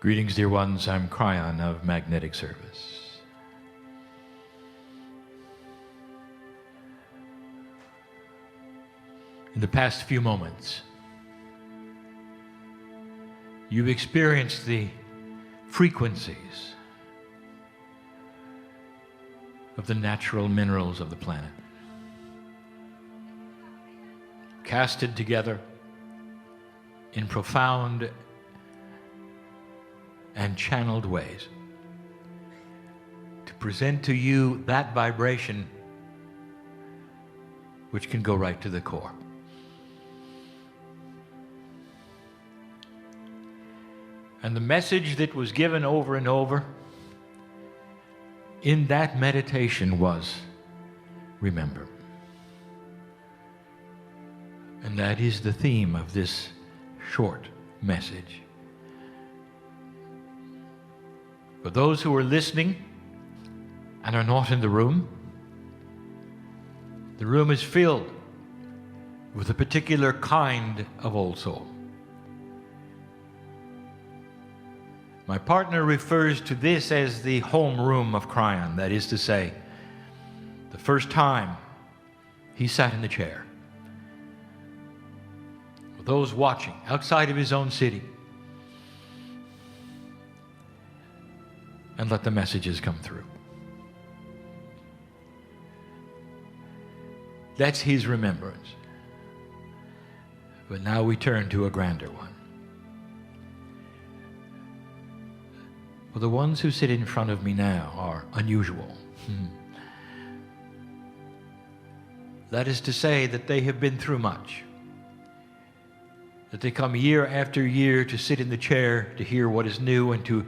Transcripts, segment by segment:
Greetings, dear ones. I'm Kryon of Magnetic Service. In the past few moments, you've experienced the frequencies of the natural minerals of the planet, casted together in profound and channeled ways to present to you that vibration which can go right to the core. And the message that was given over and over in that meditation was, remember. And that is the theme of this short message. For those who are listening and are not in the room is filled with a particular kind of old soul. My partner refers to this as the home room of Kryon. That is to say, the first time he sat in the chair with those watching outside of his own city and let the messages come through. That's his remembrance. But now we turn to a grander one. Well, the ones who sit in front of me now are unusual. That is to say that they have been through much. That they come year after year to sit in the chair to hear what is new and to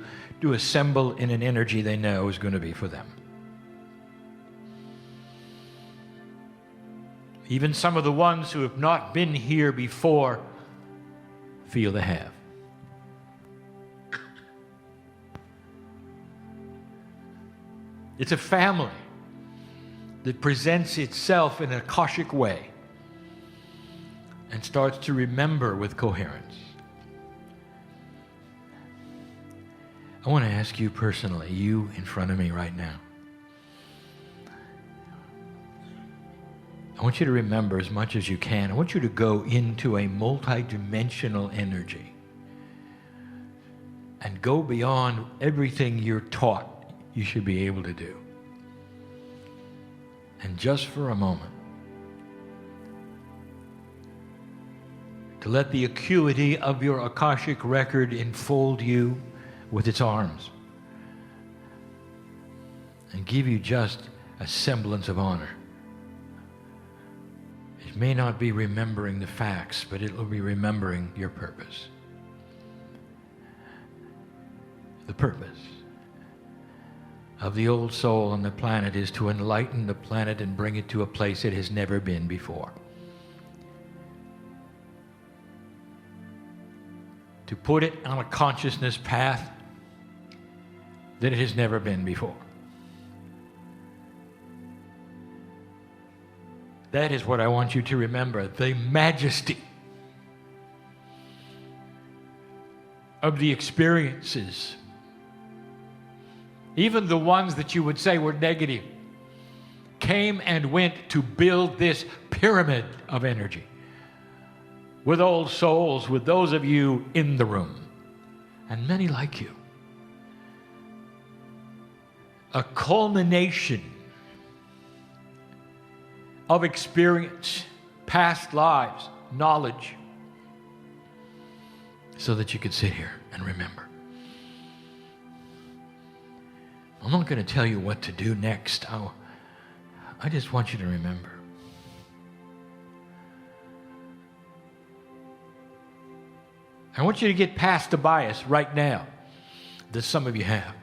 assemble in an energy they know is going to be for them. Even some of the ones who have not been here before feel they have. It's a family that presents itself in an Akashic way and starts to remember with coherence. I want to ask you personally, you in front of me right now, I want you to remember as much as you can. I want you to go into a multidimensional energy and go beyond everything you're taught you should be able to do. And just for a moment, to let the acuity of your Akashic record enfold you with its arms and give you just a semblance of honor. It may not be remembering the facts, but it will be remembering your purpose. The purpose of the old soul on the planet is to enlighten the planet and bring it to a place it has never been before. To put it on a consciousness path that it has never been before. That is what I want you to remember, the majesty of the experiences, even the ones that you would say were negative, came and went to build this pyramid of energy with old souls, with those of you in the room, and many like you. A culmination of experience, past lives, knowledge, so that you could sit here and remember. I'm not going to tell you what to do next. I just want you to remember. I want you to get past the bias right now that some of you have.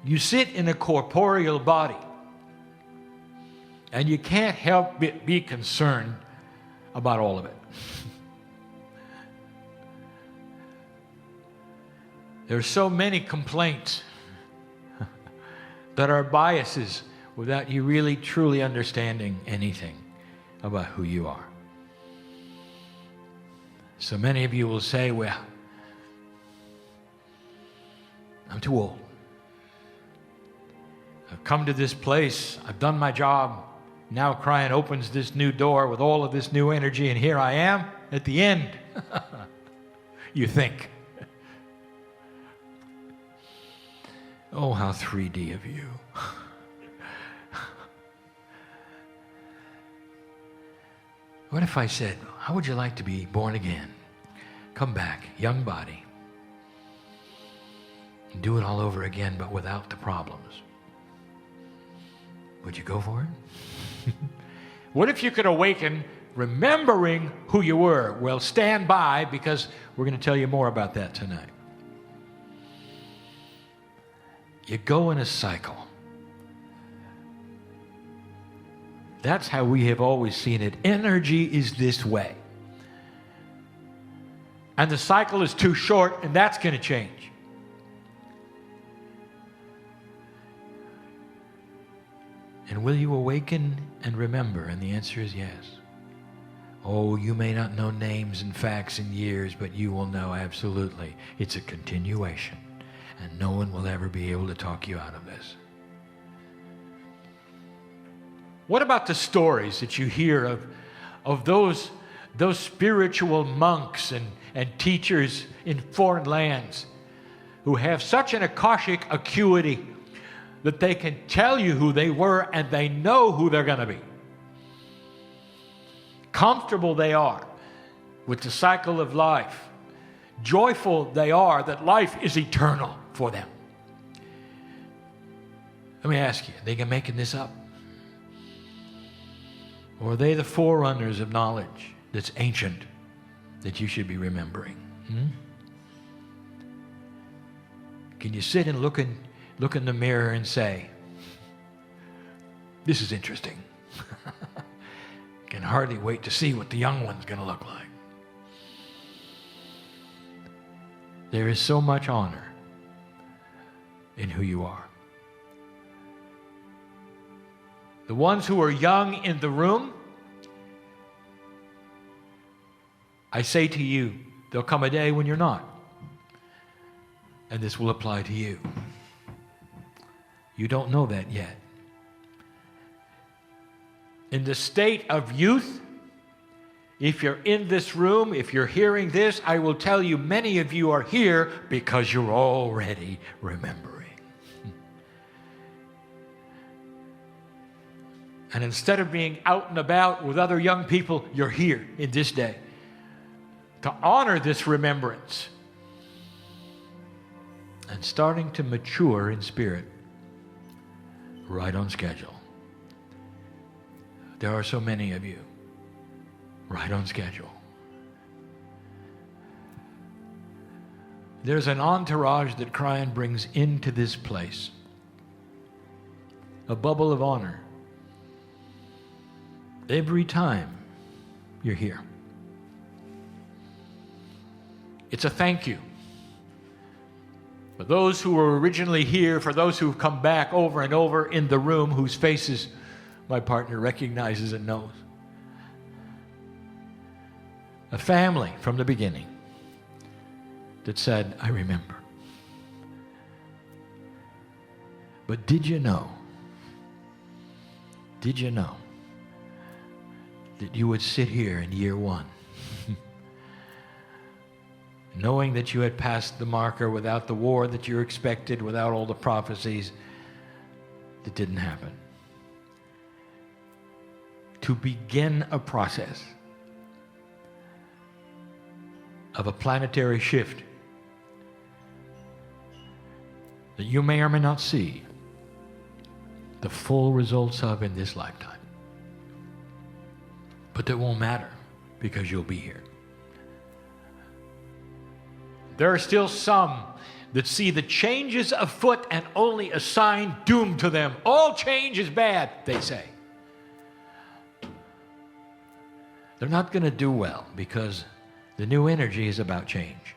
You sit in a corporeal body, and you can't help but be concerned about all of it. There are so many complaints that are biases without you really truly understanding anything about who you are. So many of you will say, well, I'm too old. I've come to this place. I've done my job. Now Kryon opens this new door with all of this new energy, and here I am at the end. You think. Oh, how 3D of you. What if I said, how would you like to be born again? Come back, young body. And do it all over again, but without the problems. Would you go for it? What if you could awaken remembering who you were? Well, stand by, because we're going to tell you more about that tonight. You go in a cycle. That's how we have always seen it. Energy is this way. And the cycle is too short, and that's going to change. And will you awaken and remember? And the answer is yes. Oh, you may not know names and facts and years, but you will know absolutely. It's a continuation. And no one will ever be able to talk you out of this. What about the stories that you hear of those spiritual monks and teachers in foreign lands who have such an Akashic acuity that they can tell you who they were and they know who they're going to be? Comfortable they are with the cycle of life. Joyful they are that life is eternal for them. Let me ask you, are they making this up? Or are they the forerunners of knowledge that's ancient that you should be remembering? Can you sit and look in the mirror and say, this is interesting. Can hardly wait to see what the young one's going to look like. There is so much honor in who you are. The ones who are young in the room, I say to you, there'll come a day when you're not. And this will apply to you. You don't know that yet. In the state of youth, if you're in this room, if you're hearing this, I will tell you many of you are here because you're already remembering. And instead of being out and about with other young people, you're here in this day to honor this remembrance and starting to mature in spirit, right on schedule. There are so many of you, right on schedule. There's an entourage that Kryon brings into this place, a bubble of honor. Every time you're here. It's a thank you. For those who were originally here, for those who've come back over and over in the room, whose faces my partner recognizes and knows. A family from the beginning that said, I remember. But did you know that you would sit here in year one knowing that you had passed the marker without the war that you expected, without all the prophecies that didn't happen? To begin a process of a planetary shift that you may or may not see the full results of in this lifetime. But that won't matter because you'll be here. There are still some that see the changes afoot and only assign doom to them. All change is bad, they say. They're not going to do well because the new energy is about change.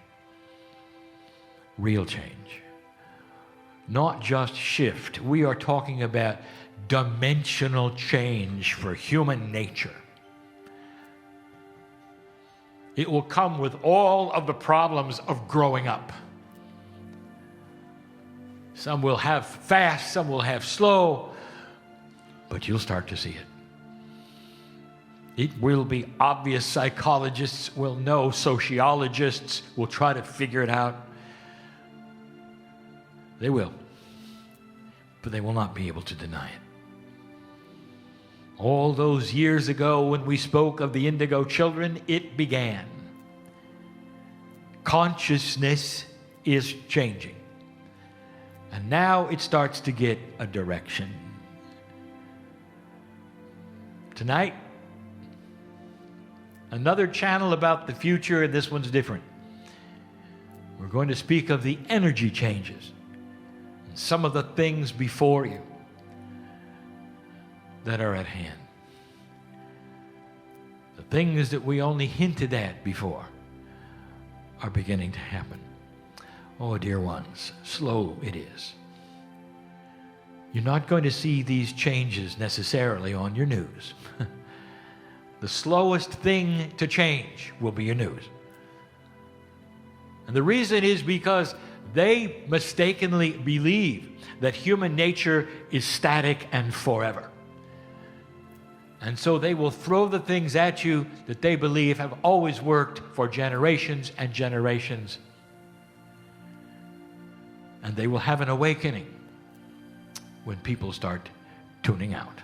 Real change. Not just shift. We are talking about dimensional change for human nature. It will come with all of the problems of growing up. Some will have fast, some will have slow, but you'll start to see it. It will be obvious. Psychologists will know. Sociologists will try to figure it out. They will. But they will not be able to deny it. All those years ago when we spoke of the indigo children, it began. Consciousness is changing. And now it starts to get a direction. Tonight, another channel about the future, and this one's different. We're going to speak of the energy changes and some of the things before you that are at hand. The things that we only hinted at before are beginning to happen. Oh, dear ones, slow it is. You're not going to see these changes necessarily on your news. The slowest thing to change will be your news. And the reason is because they mistakenly believe that human nature is static and forever. And so they will throw the things at you that they believe have always worked for generations and generations. And they will have an awakening when people start tuning out.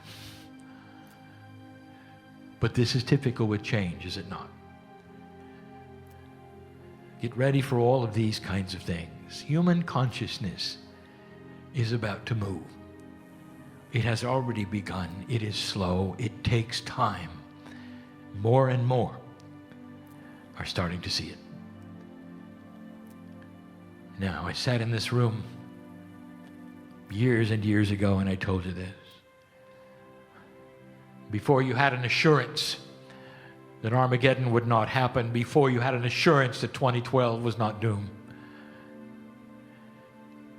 But this is typical with change, is it not? Get ready for all of these kinds of things. Human consciousness is about to move. It has already begun. It is slow. It takes time. More and more are starting to see it. Now, I sat in this room years and years ago and I told you this. Before you had an assurance that Armageddon would not happen, before you had an assurance that 2012 was not doomed,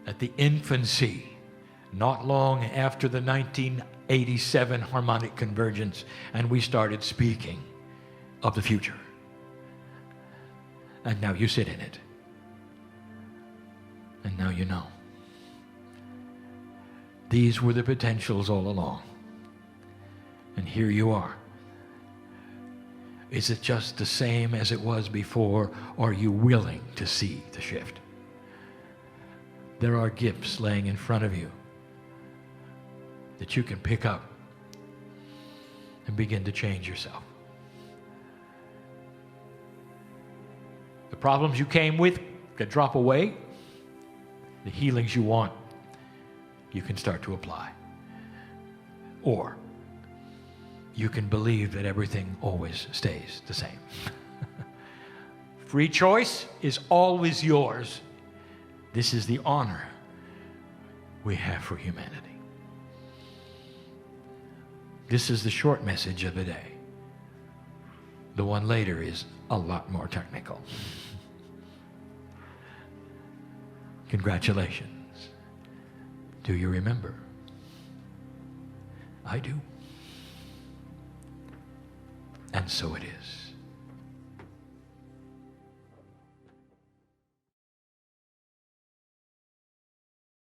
at the infancy, not long after the 1987 harmonic convergence, and we started speaking of the future. And now you sit in it. And now you know. These were the potentials all along. And here you are. Is it just the same as it was before, or are you willing to see the shift? There are gifts laying in front of you that you can pick up and begin to change yourself. The problems you came with can drop away. The healings you want, you can start to apply. Or you can believe that everything always stays the same. Free choice is always yours. This is the honor we have for humanity. This is the short message of the day. The one later is a lot more technical. Congratulations. Do you remember? I do. And so it is.